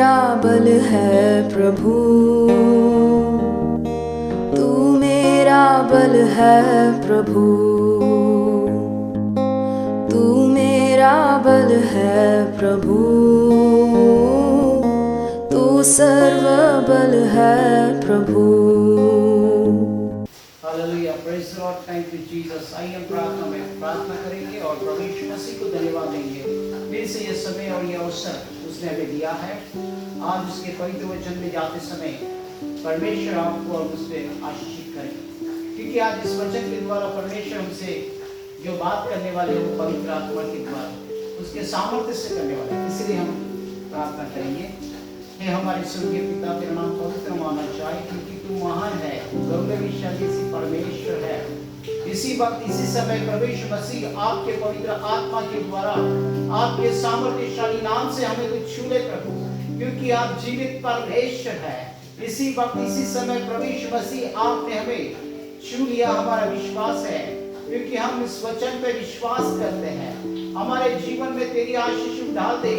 मेरा बल है प्रभु, तू मेरा बल है प्रभु, तू मेरा बल है प्रभु, तू सर्व बल है प्रभु। Hallelujah, praise the lord, thank you Jesus. आइए हम प्रार्थना में प्रार्थना करेंगे और प्रभु यीशु मसीह को धन्यवाद देंगे फिर से ये समय और ये अवसर उसने हमें दिया है। आज उसके पवित्र वचन में जाते समय परमेश्वर आपको और मुझसे आशीषित करे, क्योंकि आज इस वचन के द्वारा परमेश्वर हमसे जो बात करने वाले हैं वो पवित्र आत्मा के द्वारा उसके सामर्थ्य से करने वाले हैं। इसलिए हम प्रार्थना करेंगे। हे हमारे स्वर्गीय पिता, तेरा नाम पवित्र माना जाए, क्योंकि तू महान है, गौरवशाली परमेश्वर है। इसी वक्त इसी समय प्रभु यीशु मसीह आपके पवित्र आत्मा के द्वारा आपके सामर्थ्यशाली नाम से हमें कुछ छू ले प्रभु, क्योंकि आप जीवित परमेश्वर है। इसी वक्त इसी समय प्रभु यीशु मसीह आपने हमें छू लिया। हमारा विश्वास है, क्योंकि हम इस वचन पे विश्वास करते हैं। हमारे जीवन में तेरी आशीष डाल दे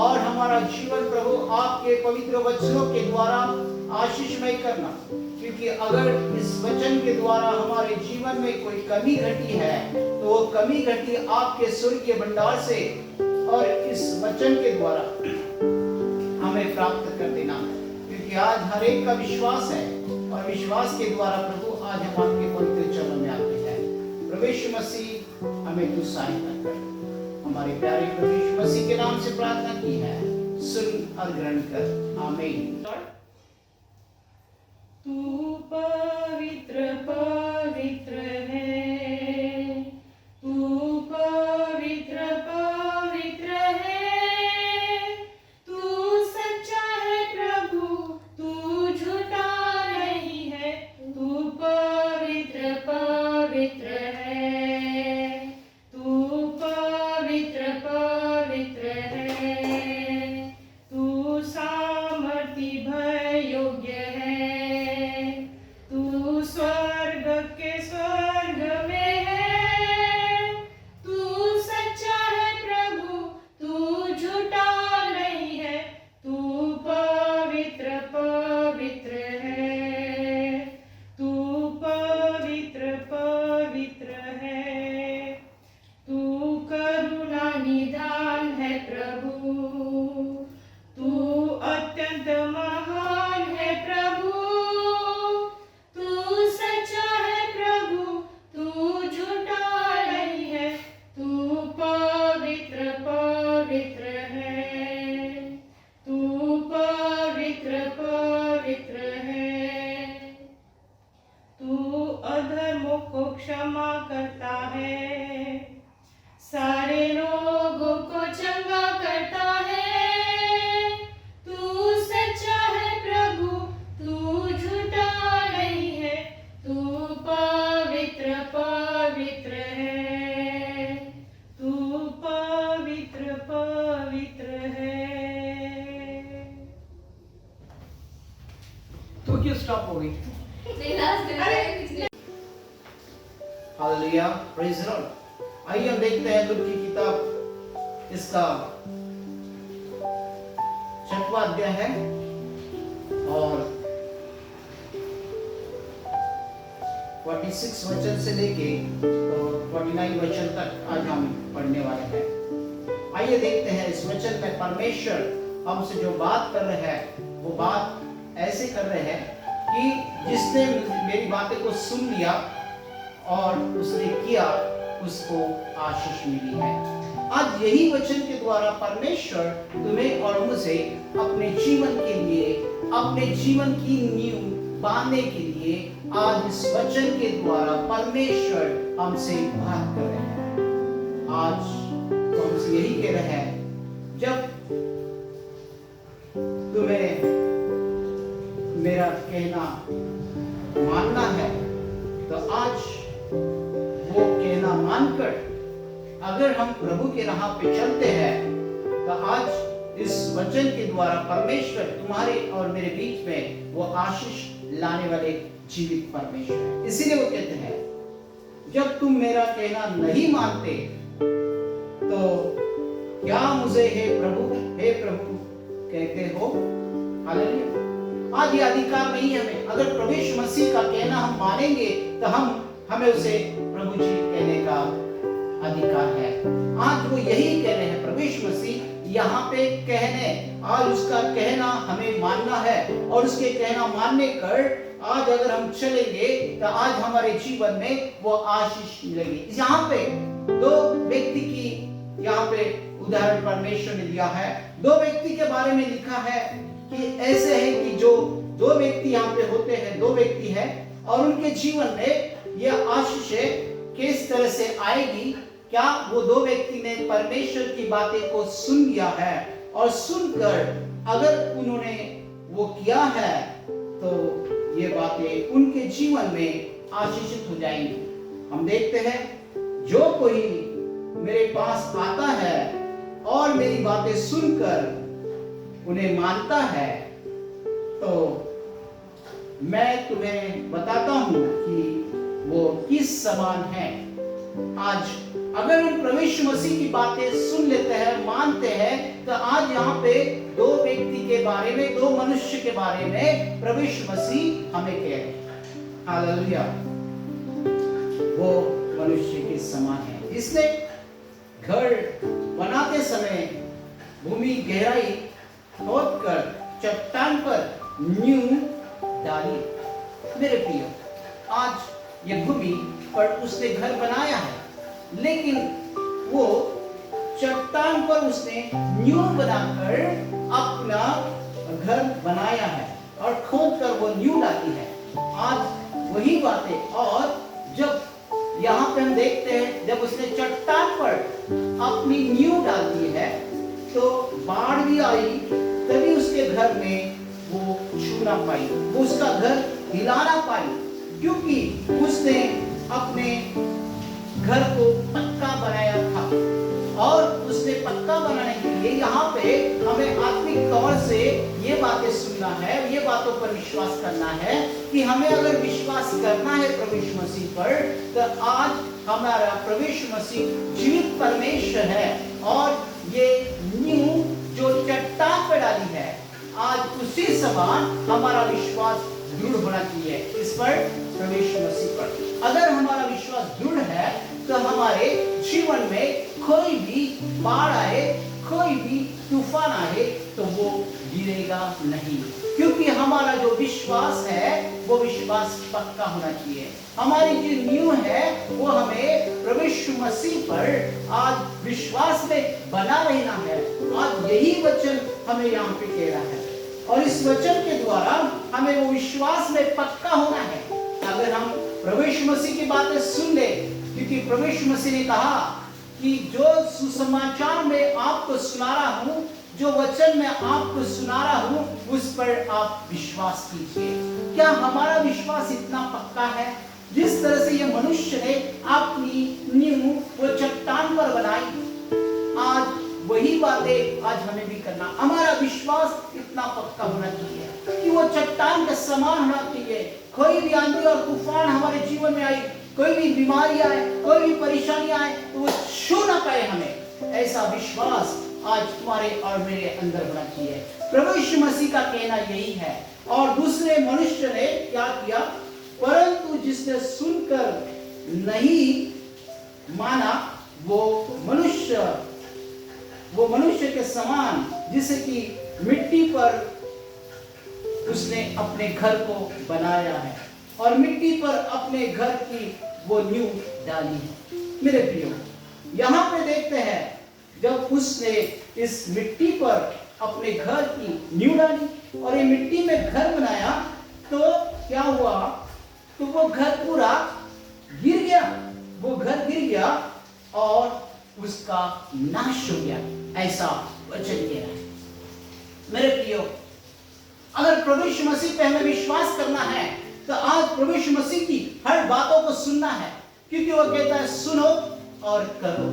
और हमारा जीवन प्रभु आपके पवित्र वचनों के द्वारा आशीषमय करना, क्योंकि अगर इस वचन के द्वारा हमारे जीवन में कोई कमी घटी है तो वो कमी घटी आपके स्वर्गीय भंडार से, और इस वचन के द्वारा हमें प्राप्त कर देना, क्योंकि आज हर एक का विश्वास है और विश्वास के द्वारा प्रभु आज हम आपके पवित्र चरणों में आते हैं। प्रभु यीशु मसीह हमें तू सहायता कर। हमारे प्यारे प्रभु यीशु मसीह के नाम से प्रार्थना की है, सुन और ग्रहण कर, आमीन। तू पवित्र पवित्र है, तू पवित्र पवित्र है, तू सच्चा है प्रभु, तू झूठा नहीं है, तू पवित्र पवित्र है, तू पवित्र पवित्र है, तू सामर्थी भय योग्य है, तू स्वर्ग के स्वर्ग में है, तू सच्चा है प्रभु, तू झूठा नहीं है, तू पवित्र पवित्र है, तू पवित्र पवित्र है, तू करुणा निधान है प्रभु, तू अत्यंत महान है प्रभु, तू सच्चा है प्रभु, तू झूठा नहीं है, तू पवित्र पवित्र है, तू पवित्र पवित्र है, तू अधर्मों को क्षमा करता है, सारे रोगों को चंगा करता है, तू सच्चा है प्रभु, तू झूठा नहीं है, तू पवित्र पवित्र है, तू पवित्र पवित्र है। तो क्यों स्टॉप हो गई? Hallelujah, praise the Lord. आइए हम देखते हैं लूका की किताब, इसका 6वां अध्याय है और 46 वचन से लेके 49 वचन तक आज हम पढ़ने वाले हैं। आइए देखते हैं इस वचन में परमेश्वर हमसे जो बात कर रहे हैं वो बात ऐसे कर रहे हैं कि जिसने मेरी बातें को सुन लिया और उसने किया उसको आशीष मिली है। आज यही वचन के द्वारा परमेश्वर तुम्हें और मुझे अपने जीवन के लिए, अपने जीवन की नींव बांधने के लिए आज इस वचन के द्वारा परमेश्वर हमसे बात कर रहे हैं। आज तो हमसे यही कह रहे हैं, जब तुम्हें मेरा कहना मानना है तो आज वो कहना मानकर अगर हम प्रभु के राह पे चलते हैं तो आज इस वचन के द्वारा परमेश्वर तुम्हारे और मेरे बीच में वो आशीष लाने वाले जीवित परमेश्वर है। इसीलिए वो कहते हैं, जब तुम मेरा कहना नहीं मानते तो क्या मुझे हे प्रभु कहते हो। हालेलुया। आज ये अधिकार नहीं है हमें। अगर प्रभु यीशु मसीह का कहना हम मानेंगे तो हमें उसे प्रभु जी कहने का अधिकार है। आज वो यही कह रहे हैं, प्रभु यीशु मसीह यहाँ पे कहने, आज उसका कहना हमें मानना है और उसके कहना मानने कर आज अगर हम चलेंगे तो आज हमारे जीवन में वो आशीष मिलेगी। यहाँ पे दो व्यक्ति की यहाँ पे उदाहरण परमेश्वर ने दिया है। दो व्यक्ति के बारे में लिखा है कि ऐसे है कि जो दो व्यक्ति यहाँ पे होते हैं, दो व्यक्ति है और उनके जीवन में यह आशीष किस तरह से आएगी। क्या वो दो व्यक्ति ने परमेश्वर की बातें को सुन लिया है और सुनकर अगर उन्होंने वो किया है तो ये बातें उनके जीवन में आशीषित हो जाएंगी। हम देखते हैं जो कोई मेरे पास आता है और मेरी बातें सुनकर उन्हें मानता है तो मैं तुम्हें बताता हूं कि वो किस समान है। आज अगर हम प्रभु यीशु मसीह की बातें सुन लेते हैं, मानते हैं, तो आज यहाँ पे दो व्यक्ति के बारे में, दो मनुष्य के बारे में प्रभु यीशु मसीह हमें कह रहे हैं। हालेलुया। वो मनुष्य के समान है जिसने घर बनाते समय भूमि गहराई खोदकर चट्टान पर नींव डाली। मेरे प्रियो, आज ये भूमि पर उसने घर बनाया है, लेकिन वो चट्टान पर उसने नींव बनाकर अपना घर बनाया है और खोद कर वो नींव डाली है। आज वही बातें, और जब यहाँ पे हम देखते हैं जब उसने चट्टान पर अपनी नींव डाल दी है तो बाढ़ भी आई, तभी उसके घर में वो छू ना पाई, वो उसका घर हिला ना पाई, क्योंकि उसने अपने घर को पक्का बनाया था। और उसने पक्का बनाने के लिए यहाँ पे हमें आत्मिक तौर से ये बातें सुनना है, ये बातों पर विश्वास करना है कि हमें अगर विश्वास करना है प्रभु यीशु मसीह पर, तो आज हमारा प्रभु यीशु मसीह जीवित परमेश्वर है और ये नींव जो चट्टान पर डाली है, आज उसी समान हमारा विश्वास दृढ़ होना चाहिए इस पर, प्रभु यीशु मसीह पर। अगर हमारा विश्वास दृढ़ है तो हमारे जीवन में कोई भी बाढ़ आए, कोई भी तूफान आए तो वो गिरेगा नहीं, क्योंकि हमारा जो विश्वास है वो विश्वास पक्का होना चाहिए। हमारी जो नींव है वो हमें प्रभु यीशु मसीह पर आज विश्वास में बना रहना है। आज यही वचन हमें यहाँ पे कह रहा है और इस वचन के द्वारा हमें वो विश्वास में पक्का होना है। अगर हम प्रभु यीशु मसीह की बातें सुन ले, क्योंकि प्रभु यीशु मसीह ने कहा कि जो सुसमाचार में आपको सुना रहा हूँ, जो वचन में आपको सुना रहा हूँ, उस पर आप विश्वास कीजिए। क्या हमारा विश्वास इतना पक्का है? जिस तरह से ये मनुष्य ने अपनी नींव वो चट्टान पर बनाई, आज वही बातें आज हमें भी करना। हमारा विश्वास इतना पक्का होना चाहिए कि वो चट्टान के समान होना चाहिए। कोई भी आंधी और तूफान हमारे जीवन में आई, कोई भी बीमारी आए, कोई भी परेशानी आए, तो वो छू ना पाए हमें। ऐसा विश्वास आज तुम्हारे और मेरे अंदर होना चाहिए। प्रभु यीशु मसीह का कहना यही है। और दूसरे मनुष्य ने क्या किया? परंतु जिसने सुनकर नहीं माना वो मनुष्य के समान, जिसे कि मिट्टी पर उसने अपने घर को बनाया है और मिट्टी पर अपने घर की वो नींव डाली है। मेरे प्रियो, यहाँ पे देखते हैं जब उसने इस मिट्टी पर अपने घर की नींव डाली और ये मिट्टी में घर बनाया, तो क्या हुआ? तो वो घर पूरा गिर गया, वो घर गिर गया और उसका नाश हो गया। ऐसा वचन कह रहा है। मेरे प्रियो, अगर प्रभु यीशु मसीह पे हमें विश्वास करना है तो आज प्रभु यीशु मसीह की हर बातों को सुनना है, क्योंकि वो कहता है सुनो और करो।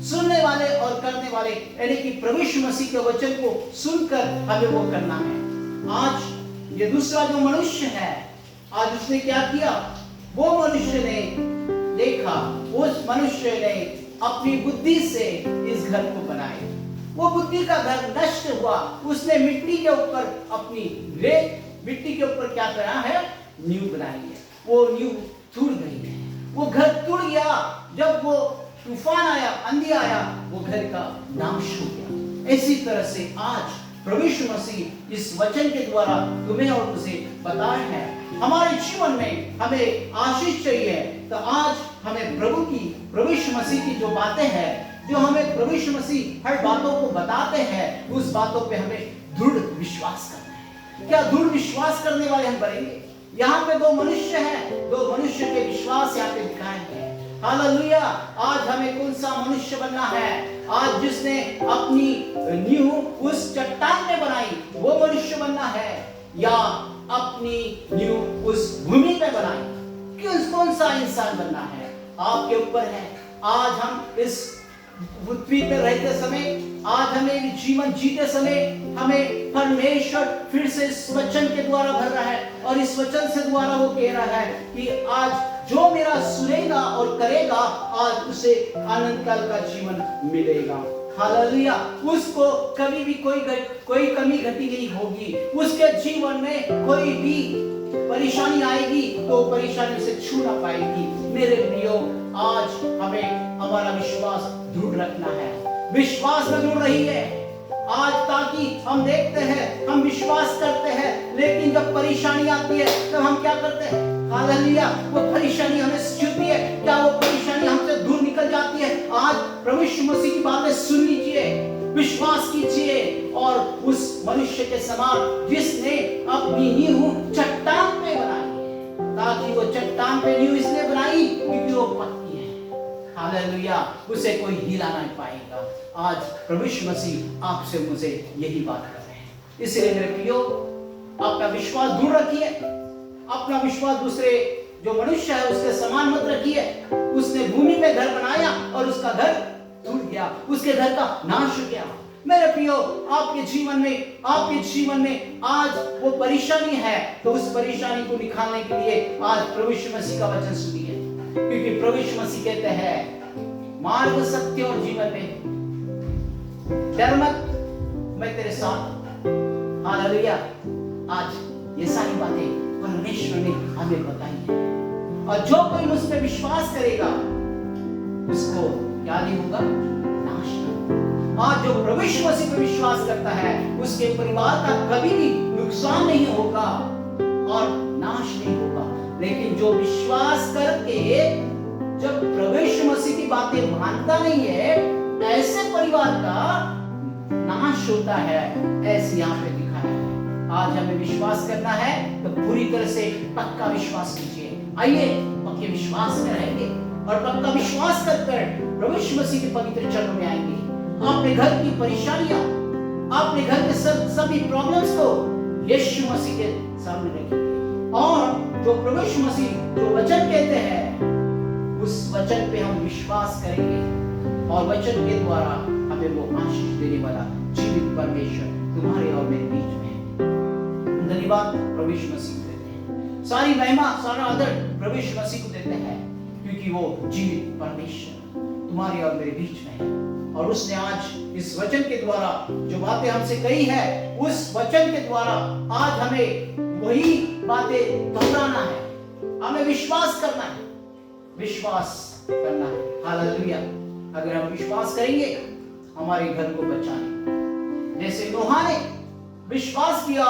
सुनने वाले और करने वाले, यानी कि प्रभु यीशु मसीह के वचन को सुनकर हमें वो करना है। आज ये दूसरा जो मनुष्य है, आज उसने क्या किया? वो मनुष्य ने देखा, उस मनुष्य ने अपनी बुद्धि से इस घर को बनाया। वो बुद्धि का घर नष्ट हुआ। उसने मिट्टी के ऊपर अपनी मिट्टी के ऊपर क्या करा है? नींव बनाई है। वो नींव टूट गई है, वो घर टूट गया। जब वो तूफान आया, आंधी आया, वो घर का नाश हो गया। इसी तरह से आज प्रभु यीशु मसीह इस वचन के द्वारा तुम्हें और मुझे बताया है, हमारे जीवन में हमें आशीष चाहिए तो आज हमें प्रभु यीशु मसीह की जो बातें हैं, जो हमें प्रभु यीशु मसीह हर बातों को बताते हैं, उस बातों पे हमें दृढ़ विश्वास करना है। क्या दृढ़ विश्वास करने वाले हम बनेंगे? यहाँ पे दो मनुष्य हैं, दो मनुष्य के विश्वास यहाँ पे दिखाए हैं। हालेलुया। आज हमें कौन सा मनुष्य बनना है? आज जिसने अपनी नींव उस चट्टान में बनाई, वो मनुष्य बनना है, या अपनी नींव उस भूमि पे बनाई? कौन सा इंसान बनना है? आपके ऊपर है। आज हम इस पृथ्वी पर रहते समय, आज हमें जीवन जीते समय, हमें परमेश्वर फिर से इस वचन के द्वारा भर रहा है, और इस वचन से द्वारा वो कह रहा है कि आज जो मेरा सुनेगा और करेगा, आज उसे आनंद काल का जीवन मिलेगा। हालेलुया। उसको कभी भी कोई कमी घटी नहीं होगी। उसके जीवन में कोई भी परेशानी आएगी तो परेशानी से छू ना पाएगी। मेरे प्रियो, आज हमें हमारा विश्वास दृढ़ रखना है। विश्वास में दृढ़ रही है आज, ताकि हम देखते हैं, हम विश्वास करते हैं, लेकिन जब परेशानी आती है तब हम क्या करते हैं? हालेलुया। वो परेशानी हमें छूती है, क्या वो परेशानी हमसे दूर निकल जाती है? आज प्रभु यीशु मसीह की बातें सुन लीजिए, विश्वास कीजिए, और उस मनुष्य के समान जिसने अपनी नींव चट्टान पे बनाई, ताकि वो चट्टान पे नींव इसने बनाई क्योंकि वो पक्की है। हालेलुया। उसे कोई हिला नहीं पाएगा। आज प्रभु यीशु मसीह आपसे मुझे यही बात कर रहे हैं। इसलिए मेरे प्रियो, अपना विश्वास दूर रखिए। अपना विश्वास दूसरे जो मनुष्य है उसके समान मत रखिए। उसने भूमि में घर बनाया और उसका घर टूट गया, उसके घर का नाश हो गया। मेरे प्रियो, आपके जीवन में आज वो परेशानी है, तो उस परेशानी को निकालने के लिए आज प्रभु यीशु मसीह का वचन सुनिए, क्योंकि प्रभु यीशु मसीह कहते हैं, मार्ग, सत्य और जीवन में डर मत, मैं तेरे साथ। हालेलुया। आज ये सारी बातें परमेश्वर ने हमें बताई है, और जो कोई मुझ पे विश्वास करेगा उसको क्या नहीं होगा? नाश नहीं। आज जो प्रभु यीशु मसीह पे विश्वास करता है उसके परिवार का कभी भी नुकसान नहीं होगा और नाश नहीं होगा। लेकिन जो विश्वास करके जब प्रभु यीशु मसीह की बातें मानता नहीं है, ऐसे परिवार का नाश होता है। ऐसे यहाँ पे दिखाया है। आज हमें विश्वास करना है तो पूरी तरह से पक्का विश्वास कीजिए। आइए पक्के विश्वास में रहेंगे और पक्का विश्वास कर प्रभु यीशु मसीह के पवित्र चरणों में आएंगे। अपने घर की परेशानियां, अपने घर के सभी प्रॉब्लम्स को यीशु मसीह के सामने रखेंगे, और जो प्रभु यीशु मसीह जो वचन कहते हैं उस वचन पे हम विश्वास करेंगे, और वचन के द्वारा हमें वो आशीष देने वाला जीवित परमेश्वर तुम्हारे और मेरे बीच में है। धन्यवाद प्रभु यीशु मसीह को देते हैं, सारी महिमा सारा आदर प्रभु यीशु मसीह को देते हैं, क्योंकि वो जीवित परमेश्वर तुम्हारे और मेरे बीच में है। और उसने आज इस वचन के द्वारा जो बातें हमसे कही है, उस वचन के द्वारा आज हमें वही बातें दोहराना है, हमें विश्वास करना है, विश्वास करना है। हालेलुया। अगर हम विश्वास करेंगे हमारे घर को बचाने, जैसे नोहा ने विश्वास किया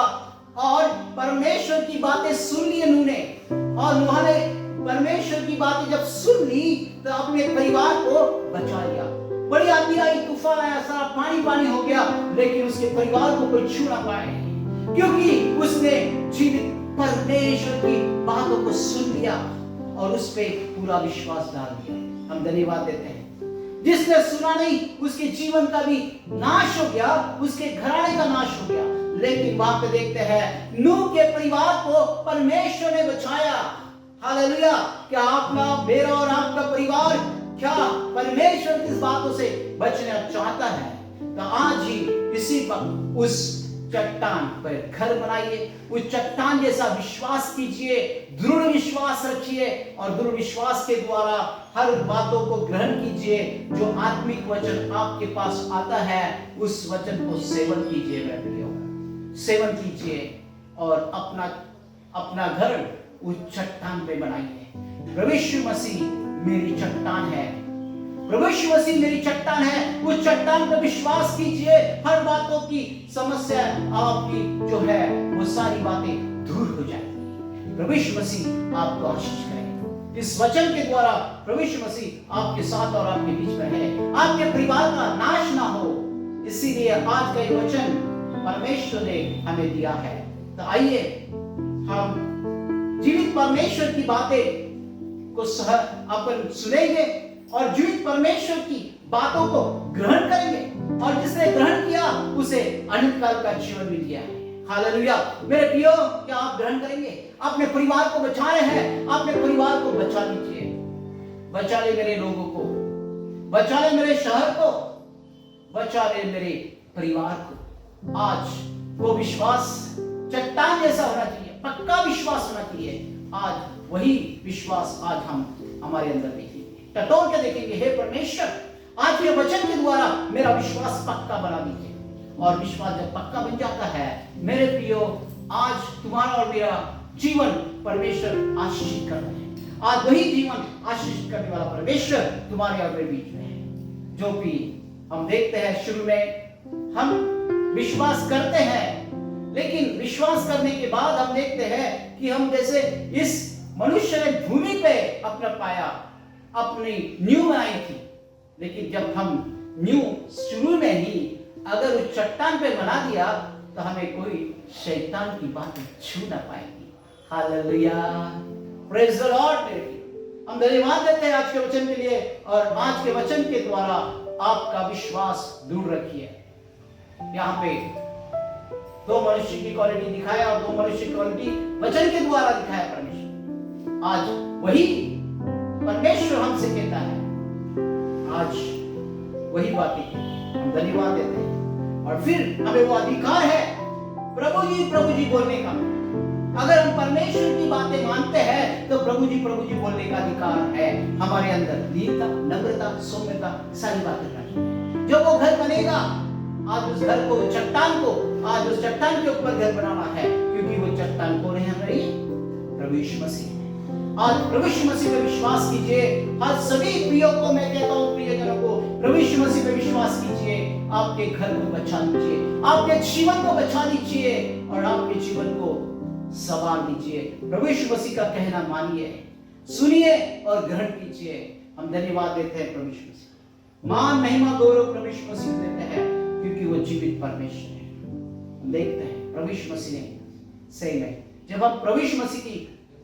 और परमेश्वर की बातें सुन ली नूह ने, और नोहा ने परमेश्वर की बातें जब सुन ली तो अपने परिवार को बचा लिया। बड़ी आंधी आई, तूफान आया, सारा पानी पानी हो गया, लेकिन उसके परिवार को कोई छू ना पाए, क्योंकि उसने जीवित परमेश्वर की बातों को सुन लिया और उस पे पूरा विश्वास डाल दिया। हम धन्यवाद देते हैं। जिसने सुना नहीं उसके जीवन का भी नाश हो गया, उसके घराने का नाश हो गया, लेकिन वहां पे देखते हैं नूह के परिवार को परमेश्वर ने बचाया। हालेलुया। क्या आपका, मेरा और आपका परिवार क्या परमेश्वर की बातों से बचना चाहता है? तो आज ही इसी वक्त उस चट्टान पर घर बनाइए, उस चट्टान जैसा विश्वास कीजिए, दृढ़ विश्वास रखिए और दृढ़ विश्वास के द्वारा हर बातों को ग्रहण कीजिए। जो आत्मिक वचन आपके पास आता है उस वचन को सेवन कीजिए, सेवन कीजिए और अपना घर उस चट्टान पे बनाइए। प्रभु यीशु मसीह मेरी चट्टान है, प्रभु यीशु मसीह मेरी चट्टान है। उस चट्टान पर विश्वास कीजिए, हर बातों की समस्या आपकी जो है वो सारी बातें दूर हो जाएंगी। प्रभु यीशु मसीह आपको आशीष करें। इस वचन के द्वारा प्रभु यीशु मसीह आपके साथ और आपके बीच में है, आपके परिवार का नाश ना हो। इसीलिए आज का ये वचन परमेश्वर ने हमें दिया है। तो आइए हम जीवित परमेश्वर की बातें को अपन सुनेंगे और जीवित परमेश्वर की बातों को ग्रहण करेंगे और जिसने ग्रहण किया उसे अनंत काल का जीवन मिल गया है। हालेलुया। मेरे प्रियो, क्या आप ग्रहण करेंगे? अपने परिवार को बचा रहे हैं, अपने परिवार को बचा लीजिए। बचा ले मेरे लोगों को, बचा ले मेरे शहर को, बचा ले मेरे परिवार को। आज वो विश्वास चट्टान जैसा होना चाहिए, पक्का विश्वास होना चाहिए। आज वही विश्वास आज हम हमारे अंदर देखेंगे, टटोल के देखेंगे। हे परमेश्वर, आज के वचन के द्वारा मेरा विश्वास पक्का बना दीजिए। और विश्वास जब पक्का बन जाता है मेरे प्रियो, आज तुम्हारा और मेरा जीवन परमेश्वर आशीषित कर रहे हैं। आज वही जीवन आशीषित करने वाला परमेश्वर तुम्हारे और मेरे बीच में है। जो भी हम देखते हैं, शुरू में हम विश्वास करते हैं, लेकिन विश्वास करने के बाद हम देखते हैं कि हम जैसे इस मनुष्य ने भूमि पे अपना पाया, अपनी नींव बनाई थी, लेकिन जब हम नींव शुरू में ही अगर उस चट्टान पे बना दिया तो हमें कोई शैतान की बातें छू ना पाएगी। Hallelujah, praise the Lord. हम धन्यवाद देते हैं आज के वचन के लिए और आज के वचन के द्वारा आपका विश्वास दूर रखिए। यहाँ पे दो मनुष्य की क्वालिटी दिखाया और दो मनुष्य की क्वालिटी वचन के द्वारा दिखाया परमेश्वर। आज वही परमेश्वर हमसे कहता है, आज वही बातें हम धन्यवाद देते हैं और फिर हमें वो अधिकार है प्रभु जी बोलने का। अगर हम परमेश्वर की बातें मानते हैं तो प्रभु जी बोलने का अधिकार है हमारे अंदर। दीनता, नम्रता, सौम्यता, सारी बातें रखिए। जब वो घर बनेगा, आज उस घर को, चट्टान को, आज उस चट्टान के ऊपर घर बनाना है, क्योंकि वो चट्टान कौन है हमारी? प्रभु यीशु मसीह। आज प्रभु यीशु मसीह पे विश्वास कीजिए। आज सभी प्रियो को मैं कहता हूँ, प्रियजनों को, प्रभु यीशु मसीह पे विश्वास कीजिए। आपके घर को बचा लीजिए, आपके जीवन को बचा लीजिए और आपके जीवन को संवार लीजिए। प्रभु यीशु मसीह का कहना मानिए, सुनिए और ग्रहण कीजिए। हम धन्यवाद देते हैं प्रभु यीशु मसीह। मान, महिमा, गौरव प्रभु यीशु मसीह देते हैं, क्योंकि वो जीवित परमेश्वर है। हम देखते हैं प्रभु यीशु मसीह ने सही में, जब हम प्रभु यीशु मसीह की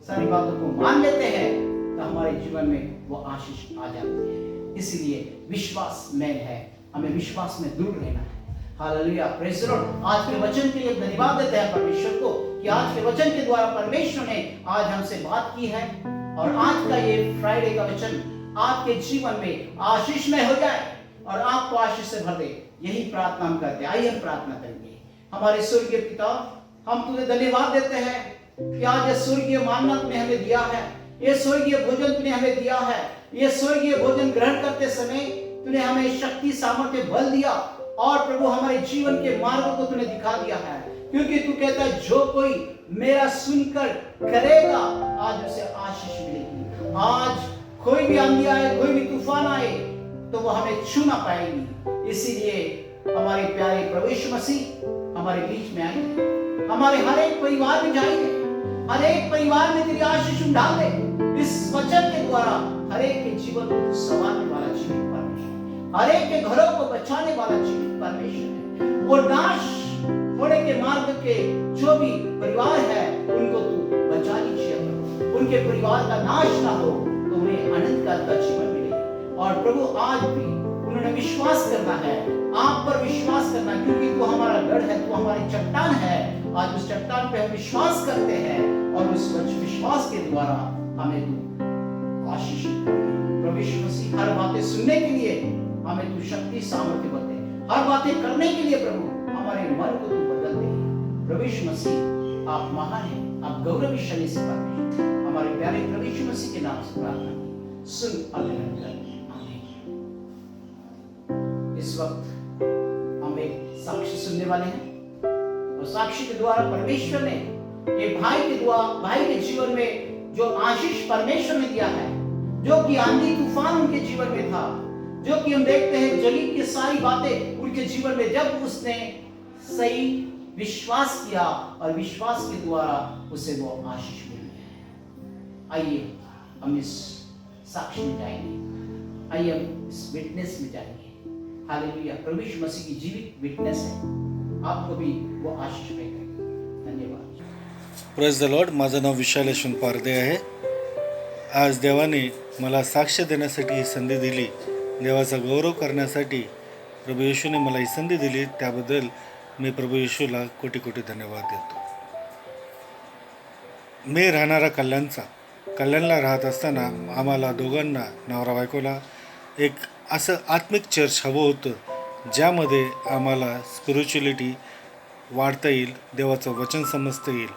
सारी बातों को मान लेते हैं तो हमारे जीवन में वो आशीष आ जाती है। इसलिए विश्वास मेन है, हमें विश्वास में दूर रहना है। Hallelujah, praise the Lord. आज के वचन के लिए धन्यवाद देते हैं परमेश्वर को कि आज के वचन के द्वारा परमेश्वर ने आज हमसे बात की है और आज का ये फ्राइडे का वचन आपके जीवन में आशीष में हो जाए और आपको आशीष से भर दे। यही प्रार्थना हम करते हैं। आइए हम प्रार्थना करेंगे। हमारे स्वर्गीय पिता, हम तुझे धन्यवाद देते हैं कि आज ये स्वर्गीय मानना तूने हमें दिया है, ये स्वर्गीय भोजन तूने हमें दिया है। ये स्वर्गीय भोजन ग्रहण करते समय तूने हमें शक्ति, सामर्थ्य, बल दिया और प्रभु हमारे जीवन के मार्गों को तूने दिखा दिया है, क्योंकि तू कहता है जो कोई मेरा सुनकर करेगा आज उसे आशीष मिलेगी। आज कोई भी आंधी आए, कोई भी तूफान आए तो वो हमें छू ना पाएगी। इसीलिए हमारे प्यारे प्रभु यीशु मसीह हमारे बीच में आएंगे, हमारे हर एक परिवार में जाएंगे, हर एक परिवार में तेरी आशीष डाल दे। इस वचन के द्वारा हर एक के जीवन को संवारने वाला जीवित परमेश्वर, हर एक के घरों को बचाने वाला जीवित परमेश्वर है। वो नाश होने के मार्ग के जो भी परिवार है उनको तू बचा लीजिए प्रभु। उनके परिवार का नाश ना हो तो उन्हें अनंत काल का जीवन मिले। और प्रभु आज भी उन्होंने विश्वास करना है, आप पर विश्वास करना, क्योंकि तू हमारा गढ़ है, तू हमारी चट्टान है। आज उस चट्टान पे हम विश्वास करते हैं और उस विश्वास के द्वारा हमें तू आशीष प्रभु यीशु मसीह। हर बातें सुनने के लिए हमें तू शक्ति, सामर्थ्य बदले, हर बातें करने के लिए प्रभु हमारे मन को तू बदल दे। प्रभु यीशु मसीह आप महान हैं, आप गौरवशाली से परमेश्वर। हमारे प्यारे प्रभु यीशु मसीह के नाम से प्रार्थना की, सुन और ग्रहण कर, आमीन। इस वक्त हम एक साक्षी सुनने वाले हैं और साक्षी के द्वारा परमेश्वर ने ये भाई के जीवन में जो आशीष परमेश्वर ने दिया है, जो कि आंधी तूफान उनके जीवन में था, जो कि हम देखते हैं जलील की सारी बातें उनके जीवन में, जब उसने सही विश्वास किया और विश्वास के द्वारा उसे वो आशीष मिली है। आइए हम इस साक्षी में जाएंगे, आइए हम इस विटनेस में जाएंगे। हालेलुया, प्रभु यीशु मसीह की जीवित विटनेस है, आपको भी वो आशीष मिलेगी। धन्यवाद। Praise the Lord. माझं नाव विशाल यशवंत पारदे आहे. आज देवाने मला साक्ष देण्यासाठी ही संधी दिली, देवाचा गौरव करण्यासाठी प्रभू येशूने मला ही संधी दिली, त्याबद्दल मी प्रभू येशूला कोटी कोटी धन्यवाद देतो. मी राहणारा कल्याणला राहत असताना आम्हाला दोघांना, नवरा बायकोला, एक असं आत्मिक चर्च हवं होतं, ज्यामध्ये आम्हाला स्पिरिच्युअलिटी वाढता येईल, देवाचं वचन समजता येईल.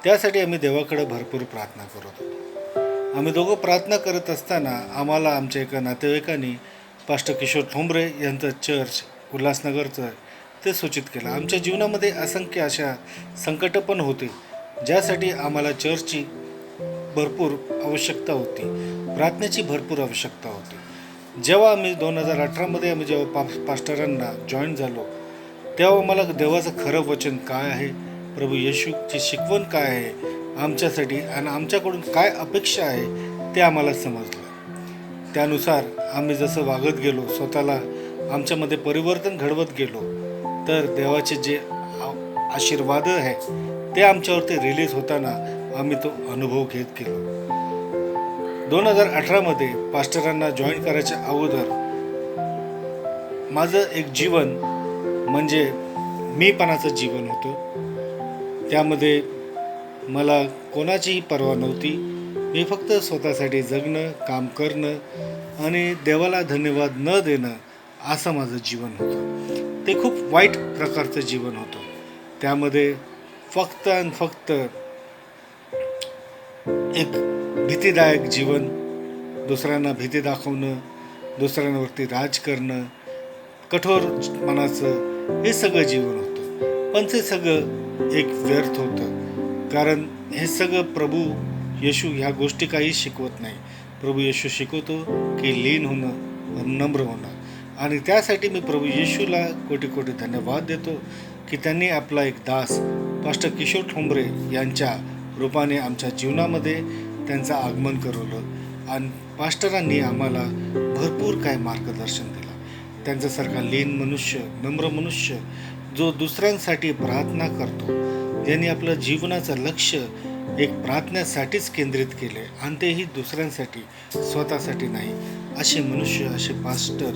त्यासाठी आम्ही देवाकडे भरपूर प्रार्थना करत होतो. आम्ही दोघं प्रार्थना करत असताना आम्हाला आमच्या एका नातेवाईकांनी पास्टर किशोर ठोंबरे यांचं चर्च उल्हासनगरचं ते सूचित केलं. आमच्या जीवनामध्ये असंख्य अशा संकटं पण होते, ज्यासाठी आम्हाला चर्चची भरपूर आवश्यकता होती, प्रार्थनेची भरपूर आवश्यकता होती. जेव्हा आम्ही 2018मध्ये जेव्हा पास्टरांना जॉईन झालो, तेव्हा मला देवाचं खरं वचन काय आहे, प्रभू येशूची शिकवण काय आहे आमच्यासाठी आणि आमच्याकडून काय अपेक्षा आहे ते आम्हाला समजलं. त्यानुसार आम्ही जसं वागत गेलो, स्वतःला आमच्यामध्ये परिवर्तन घडवत गेलो, तर देवाचे जे आशीर्वाद आहे ते आमच्यावरती रिलीज होताना आम्ही तो अनुभव घेत गेलो. 2018मध्ये पास्टरांना जॉईन करायच्या अगोदर माझं एक जीवन म्हणजे मीपणाचं जीवन होतं. त्यामध्ये मला कोणाचीही पर्वा नव्हती. मी फक्त स्वतःसाठी जगणं, काम करणं आणि देवाला धन्यवाद न देणं असं माझं जीवन होतं. ते खूप वाईट प्रकारचं जीवन होतं. त्यामध्ये फक्त आणि फक्त एक भीतीदायक जीवन, दुसऱ्यांना भीती दाखवणं, दुसऱ्यांवरती राज करणं, कठोर मनाचं, हे सगळं जीवन होतं. पण ते सगळं एक व्यर्थ होतं, कारण हे सगळं प्रभू येशू ह्या गोष्टी काही शिकवत नाही. प्रभू येशू शिकवतो की लीन होणं, नम्र होणं. आणि त्यासाठी मी प्रभू येशूला कोटी कोटी धन्यवाद देतो की त्यांनी आपला एक दास पास्टर किशोर ठोंबरे यांच्या रूपाने आमच्या जीवनामध्ये त्यांचं आगमन करवलं आणि पास्टरांनी आम्हाला भरपूर काय मार्गदर्शन दिलं. त्यांच्यासारखा लीन मनुष्य, नम्र मनुष्य, जो दुसऱ्यांसाठी प्रार्थना करतो, ज्यांनी आपलं जीवनाचं लक्ष एक प्रार्थनेसाठीच केंद्रित केले आणि तेही दुसऱ्यांसाठी, स्वतःसाठी नाही, असे मनुष्य, असे पास्टर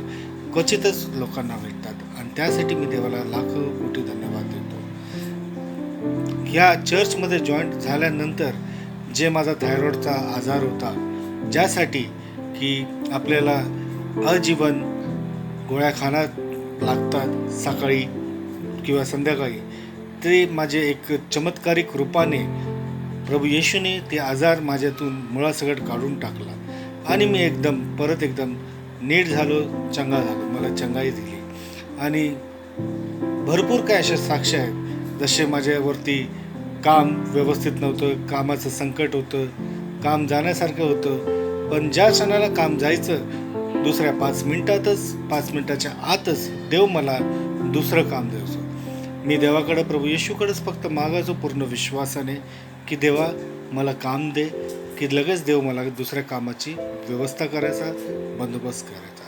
क्वचितच लोकांना भेटतात. आणि त्यासाठी मी देवाला लाखो कोटी धन्यवाद देतो. ह्या चर्चमध्ये जॉईन झाल्यानंतर जे माझा थायरॉईडचा आजार होता, ज्यासाठी की आपल्याला आजीवन गोळ्या खाण्यात लागतात सकाळी किंवा संध्याकाळी, ते माझे एक चमत्कारिक रूपाने प्रभू येशूने ते आजार माझ्यातून मुळासकट काढून टाकला आणि मी परत एकदम नीट झालो, चंगा झालो. मला चंगाई दिली. आणि भरपूर काय अशा साक्ष आहेत, जसे माझ्यावरती काम व्यवस्थित नव्हतं, कामाचं संकट होतं, काम जाण्यासारखं होतं, पण ज्या क्षणाला काम जायचं दुसऱ्या 5 मिनिटाच्या आतच देव मला दुसरं काम द्यायचं. मी देवाकडे, प्रभू येशूकडेच फक्त मागायचो पूर्ण विश्वासाने की देवा मला काम दे, की लगेच देव मला दुसऱ्या कामाची व्यवस्था करायचा, बंदोबस्त करायचा.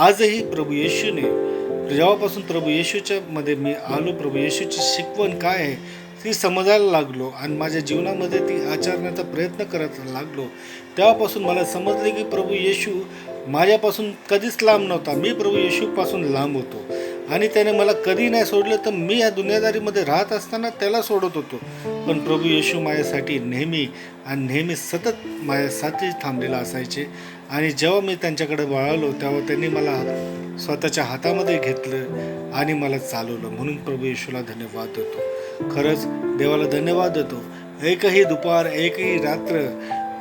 आजही प्रभू येशूने, जेव्हापासून प्रभू येशूच्या मध्ये मी आलो, प्रभू येशूची शिकवण काय आहे ती समजायला लागलो आणि माझ्या जीवनामध्ये ती आचरण्याचा प्रयत्न करायला लागलो, तेव्हापासून मला समजले की प्रभू येशू माझ्यापासून कधीच लांब नव्हता. मी प्रभू येशूपासून लांब होतो आणि त्याने मला कधी नाही सोडलं. तर मी या दुनियादारीमध्ये राहत असताना त्याला सोडत होतो, पण प्रभू येशू माझ्यासाठी नेहमी सतत माझ्यासाठी थांबलेला असायचे. आणि जेव्हा मी त्यांच्याकडे वळालो तेव्हा त्यांनी मला स्वतःच्या हातामध्ये घेतलं आणि मला चालवलं. म्हणून प्रभू येशूला धन्यवाद देतो. खरंच देवाला धन्यवाद देतो. एकही दुपार, एकही रात्र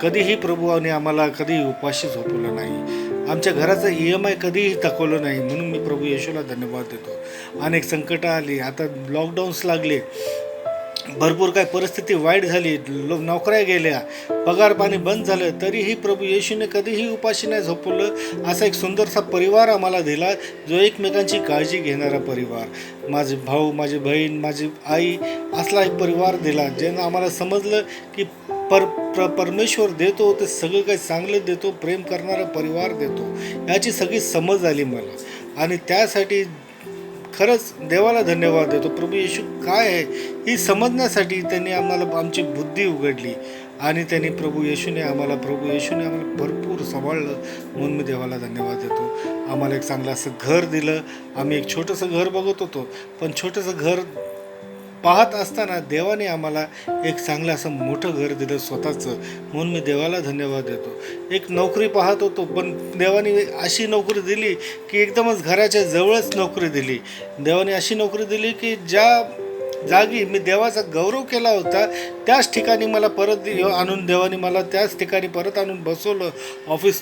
कधीही प्रभूने आम्हाला कधीही उपाशी झोपवलं नाही. आमच्या घराचं EMI कधीही थकवलं नाही, म्हणून मी प्रभू येशूला धन्यवाद देतो. अनेक संकटं आली, आता लॉकडाऊन्स लागले, भरपूर काय परिस्थिती वाईट झाली, नोकऱ्या गेल्या, पगार पाणी बंद झालं, तरीही प्रभू येशूने कधीही उपाशी नाही झोपवलं. असा एक सुंदरसा परिवार आम्हाला दिला, जो एकमेकांची काळजी घेणारा परिवार. माझे भाऊ, माझी बहीण, माझी आई, असला एक परिवार दिला, ज्यानं आम्हाला समजलं की परमेश्वर देतो ते सगळं काही चांगलं देतो, प्रेम करणारा परिवार देतो, याची सगळी समज आली मला. आणि त्यासाठी खरंच देवाला धन्यवाद देतो. प्रभू येशू काय आहे ही समजण्यासाठी त्यांनी आम्हाला आमची बुद्धी उघडली आणि त्यांनी प्रभू येशूने आम्हाला भरपूर सांभाळलं, म्हणून मी देवाला धन्यवाद देतो. आम्हाला एक चांगलं असं घर दिलं. आम्ही एक छोटंसं घर बघत होतो, पण छोटंसं घर पाहत असताना देवाने आम्हाला एक चांगलं असं मोठं घर दिलं स्वतःचं, म्हणून मी देवाला धन्यवाद देतो. एक नोकरी पाहत होतो, पण देवाने अशी नोकरी दिली की एकदमच घराच्या जवळच नोकरी दिली. देवाने अशी नोकरी दिली की ज्या जागी मी देवाचा गौरव केला होता त्याच ठिकाणी मला परत आणून देवाने मला त्याच ठिकाणी परत आणून बसवलं.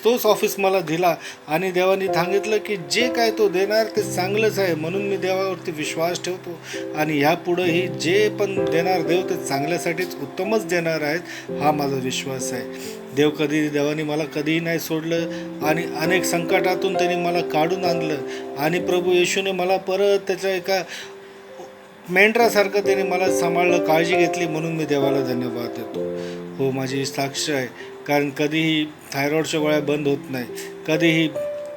तोच ऑफिस मला दिला आणि देवाने सांगितलं की जे काय तो देणार ते चांगलंच आहे, म्हणून मी देवावरती विश्वास ठेवतो आणि ह्यापुढंही जे पण देणार देव ते चांगल्यासाठीच उत्तमच देणार आहेत, हा माझा विश्वास आहे. देवाने मला कधीही नाही सोडलं आणि अनेक संकटातून त्यांनी मला काढून आणलं आणि प्रभू येशूने मला परत त्याच्या एका मेंढरासारखं त्याने मला सांभाळलं, काळजी घेतली, म्हणून मी देवाला धन्यवाद देतो. हो, माझी साक्ष आहे, कारण कधीही थायरॉईडच्या गोळ्या बंद होत नाही, कधीही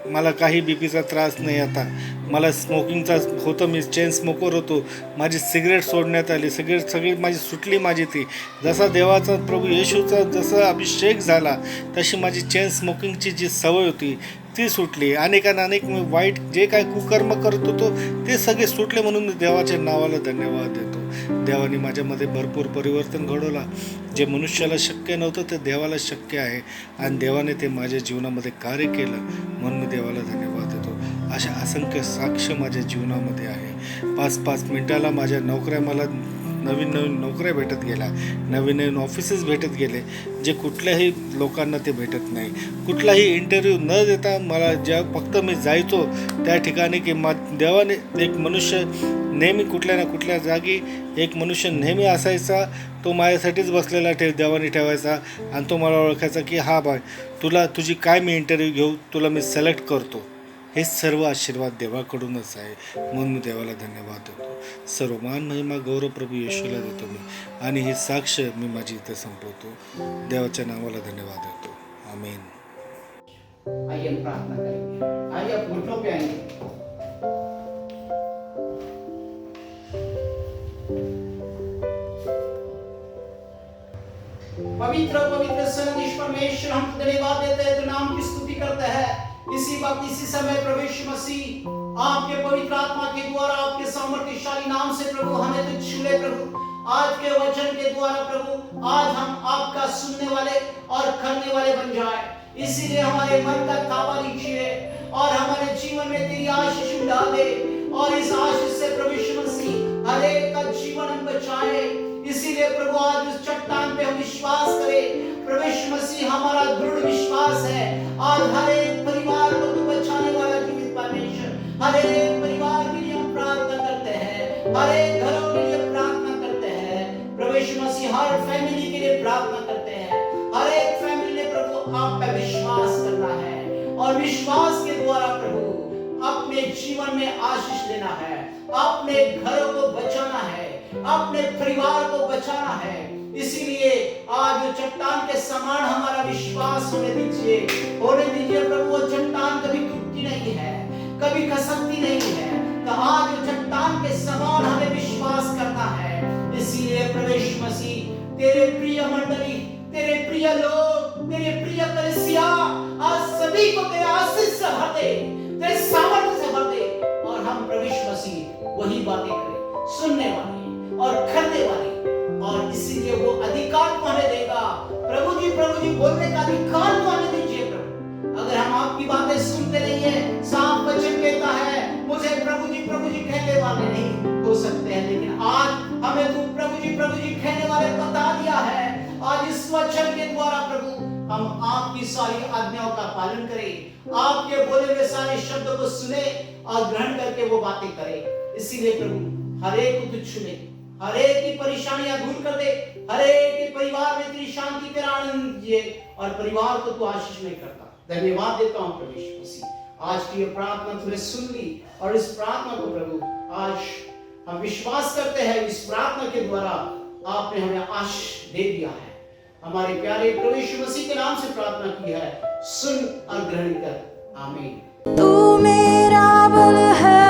मला काही बीपीचा त्रास नाही. आता मला स्मोकिंगचा होतं, मी चेन स्मोकर होतो, माझी सिगरेट सोडण्यात आली, सगळी माझी सुटली. माझी ती जसा देवाचा प्रभू येशूचा जसा अभिषेक झाला तशी माझी चेन स्मोकिंगची जी सवय होती ती सुटली. अनेक मी वाईट जे काय कुकर्म करत होतो ते सगळे सुटले, म्हणून मी देवाच्या नावाला धन्यवाद देतो. देवाने माझ्यामध्ये भरपूर परिवर्तन घडवला. जे मनुष्याला शक्य नव्हतं ते देवाला शक्य आहे आणि देवाने ते माझ्या जीवनामध्ये कार्य केलं, म्हणून मी देवाला धन्यवाद देतो. अशा असंख्य साक्ष माझ्या जीवनामध्ये आहे. 5-5 मिनिटाला माझ्या नोकऱ्या मला नवीन नोकऱ्या भेटत गेल्या, नवीन ऑफिसेस भेटत गेले, जे कुठल्याही लोकांना ते भेटत नाही. कुठलाही इंटरव्ह्यू न देता मला फक्त मी जायचो त्या ठिकाणी की देवाने एक मनुष्य नेहमी कुठल्या ना कुठल्या जागी एक मनुष्य नेहमी असायचा, तो माझ्यासाठीच बसलेला देवाने ठेवायचा आणि तो मला ओळखायचा की हा बाय तुझी काय मी इंटरव्ह्यू घेऊ, तुला मी सिलेक्ट करतो. हे सर्व आशीर्वाद देवाकडूनच आहे, म्हणून मी देवाला धन्यवाद देतो. सर्व मान महिमा गौरव प्रभू येशूला देतो मी आणि ही साक्ष मी माझी इथे संपवतो. देवाच्या नावाला धन्यवाद देतो. आमीन. आइए हम प्रार्थना करेंगे. आइए आप घुटनों पे आएंगे. पवित्र पवित्र सर्वोच्च परमेश्वर, हम धन्यवाद देते हैं, तो नाम की स्तुति करते हैं. इसी वक्त इसी समय प्रभु यीशु मसीह आपके पवित्र आत्मा के द्वारा आपके सामर्थ्यशाली नाम से प्रभु हमें तो छूले प्रभु. आज के वचन के द्वारा प्रभु आज हम आपका सुनने वाले और करने वाले बन जाए. इसीलिए हमारे मन का ताबा लीजिए और हमारे जीवन में तेरी आशीष डाल दे और इस आशीष से प्रभु यीशु मसीह हर एक का जीवन हम बचाए. इसीलिए प्रभु आज उस चट्टान पे हम विश्वास करें. प्रभु यीशु मसीह हमारा दृढ़ विश्वास है. आज हर एक परिवार को तू बचाने वाला जीवित परमेश्वर, हर एक परिवार के लिए हम प्रार्थना करते हैं, हर एक घरों के लिए प्रार्थना करते हैं. प्रभु यीशु मसीह हर फैमिली के लिए प्रार्थना करते हैं. हर एक फैमिली ने प्रभु आप पे विश्वास करना है और विश्वास के द्वारा प्रभु अपने जीवन में आशीष लेना है, अपने घरों को बचाना है, अपने परिवार को बचाना है. इसीलिए आज चट्टान के समान हमारा विश्वास होने दीजिए प्रभु. वो चट्टान कभी टूटती नहीं है, कभी खसकती नहीं है, तो आज चट्टान के समान हमें विश्वास करना है. इसीलिए प्रभु यीशु मसीह तेरे प्रिय मंडली, तेरे प्रिय लोग, तेरे प्रिय कलीसिया आज सभी को तेरे आशीष से भर दे, तेरे सामर्थ्य से भर दे और हम प्रभु यीशु मसीह वही बातें करें, सुनने वाले और करने वाले. और इसीलिए वो अधिकार को हमें देगा. प्रभु जी बोलने का अधिकार को हमें दीजिए प्रभु. अगर हम आपकी बातें सुनते नहीं है, साफ वचन कहता है मुझे प्रभु जी कहने वाले नहीं हो सकते हैं, लेकिन आज हम हमें तू प्रभु जी कहने वाले बता दिया है। आज इस वचन के द्वारा प्रभु हम आपकी सारी आज्ञाओं का पालन करें, आपके बोले हुए सारे शब्दों को सुने और ग्रहण करके वो बातें करें। इसीलिए प्रभु हर एक को तू छुले, हर एक की परेशानियां दूर कर दे, हर एक के परिवार में तेरी शांति तेरा आनंद दिए और परिवार को तू आशीष में करता। धन्यवाद देता हूं प्रभु यीशु मसीह। आज की ये प्रार्थना तूने सुन ली और इस प्रार्थना को प्रभु आज हम विश्वास करते हैं, इस प्रार्थना के द्वारा आपने हमें आशीष दे दिया है। हमारे प्यारे प्रभु यीशु मसीह के नाम से प्रार्थना की है, सुन और ग्रहण कर। आमीन। तू मेरा बल है